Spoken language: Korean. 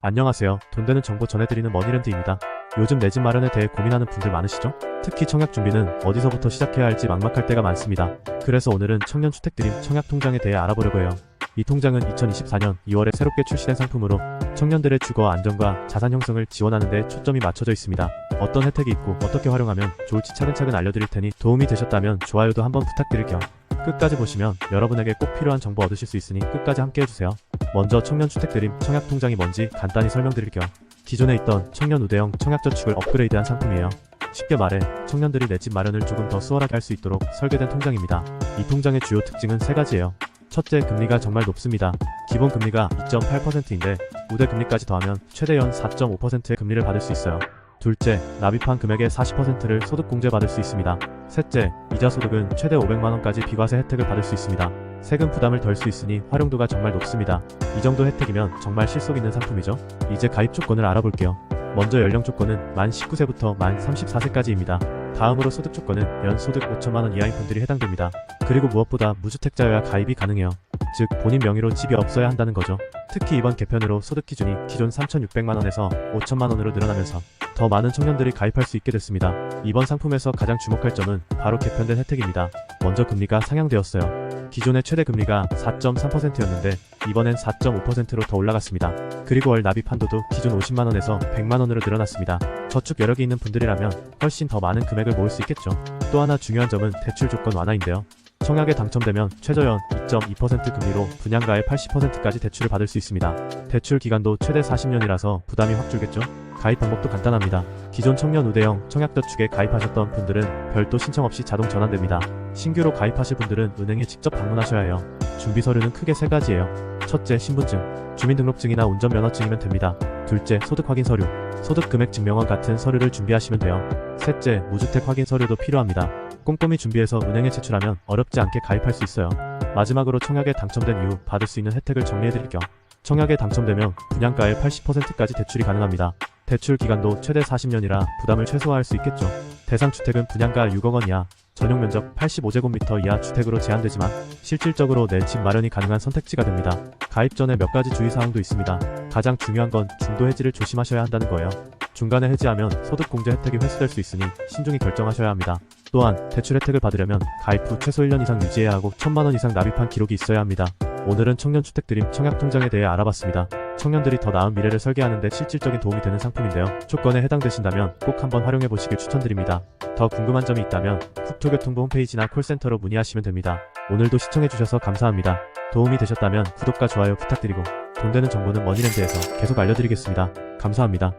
안녕하세요. 돈 되는 정보 전해드리는 머니랜드입니다. 요즘 내 집 마련에 대해 고민하는 분들 많으시죠? 특히 청약 준비는 어디서부터 시작해야 할지 막막할 때가 많습니다. 그래서 오늘은 청년주택드림 청약통장에 대해 알아보려고 해요. 이 통장은 2024년 2월에 새롭게 출시된 상품으로 청년들의 주거 안정과 자산 형성을 지원하는 데 초점이 맞춰져 있습니다. 어떤 혜택이 있고 어떻게 활용하면 좋을지 차근차근 알려드릴 테니 도움이 되셨다면 좋아요도 한번 부탁드릴게요. 끝까지 보시면 여러분에게 꼭 필요한 정보 얻으실 수 있으니 끝까지 함께 해주세요. 먼저 청년주택드림 청약통장이 뭔지 간단히 설명드릴게요. 기존에 있던 청년우대형 청약저축을 업그레이드한 상품이에요. 쉽게 말해 청년들이 내 집 마련을 조금 더 수월하게 할 수 있도록 설계된 통장입니다. 이 통장의 주요 특징은 세 가지예요. 첫째, 금리가 정말 높습니다. 기본 금리가 2.8%인데 우대 금리까지 더하면 최대 연 4.5%의 금리를 받을 수 있어요. 둘째, 납입한 금액의 40%를 소득공제 받을 수 있습니다. 셋째, 이자 소득은 최대 500만원까지 비과세 혜택을 받을 수 있습니다. 세금 부담을 덜 수 있으니 활용도가 정말 높습니다. 이 정도 혜택이면 정말 실속 있는 상품이죠. 이제 가입 조건을 알아볼게요. 먼저 연령 조건은 만 19세부터 만 34세까지입니다. 다음으로 소득 조건은 연 소득 5천만원 이하인 분들이 해당됩니다. 그리고 무엇보다 무주택자여야 가입이 가능해요. 즉 본인 명의로 집이 없어야 한다는 거죠. 특히 이번 개편으로 소득 기준이 기존 3,600만원에서 5천만원으로 늘어나면서 더 많은 청년들이 가입할 수 있게 됐습니다. 이번 상품에서 가장 주목할 점은 바로 개편된 혜택입니다. 먼저 금리가 상향되었어요. 기존의 최대 금리가 4.3%였는데 이번엔 4.5%로 더 올라갔습니다. 그리고 월 납입 한도도 기존 50만원에서 100만원으로 늘어났습니다. 저축 여력이 있는 분들이라면 훨씬 더 많은 금액을 모을 수 있겠죠. 또 하나 중요한 점은 대출 조건 완화인데요. 청약에 당첨되면 최저연 2.2% 금리로 분양가의 80%까지 대출을 받을 수 있습니다. 대출 기간도 최대 40년이라서 부담이 확 줄겠죠? 가입 방법도 간단합니다. 기존 청년우대형 청약저축에 가입하셨던 분들은 별도 신청 없이 자동 전환됩니다. 신규로 가입하실 분들은 은행에 직접 방문하셔야 해요. 준비 서류는 크게 세 가지예요. 첫째, 신분증, 주민등록증이나 운전면허증이면 됩니다. 둘째, 소득 확인 서류, 소득 금액 증명원 같은 서류를 준비하시면 돼요. 셋째, 무주택 확인 서류도 필요합니다. 꼼꼼히 준비해서 은행에 제출하면 어렵지 않게 가입할 수 있어요. 마지막으로 청약에 당첨된 이후 받을 수 있는 혜택을 정리해드릴게요. 청약에 당첨되면 분양가의 80%까지 대출이 가능합니다. 대출 기간도 최대 40년이라 부담을 최소화할 수 있겠죠. 대상 주택은 분양가 6억원 이하, 전용 면적 85제곱미터 이하 주택으로 제한되지만 실질적으로 내 집 마련이 가능한 선택지가 됩니다. 가입 전에 몇 가지 주의사항도 있습니다. 가장 중요한 건 중도 해지를 조심하셔야 한다는 거예요. 중간에 해지하면 소득공제 혜택이 회수될 수 있으니 신중히 결정하셔야 합니다. 또한 대출 혜택을 받으려면 가입 후 최소 1년 이상 유지해야 하고 1,000만원 이상 납입한 기록이 있어야 합니다. 오늘은 청년주택드림 청약통장에 대해 알아봤습니다. 청년들이 더 나은 미래를 설계하는데 실질적인 도움이 되는 상품인데요. 조건에 해당되신다면 꼭 한번 활용해보시길 추천드립니다. 더 궁금한 점이 있다면 국토교통부 홈페이지나 콜센터로 문의하시면 됩니다. 오늘도 시청해주셔서 감사합니다. 도움이 되셨다면 구독과 좋아요 부탁드리고 돈 되는 정보는 머니랜드에서 계속 알려드리겠습니다. 감사합니다.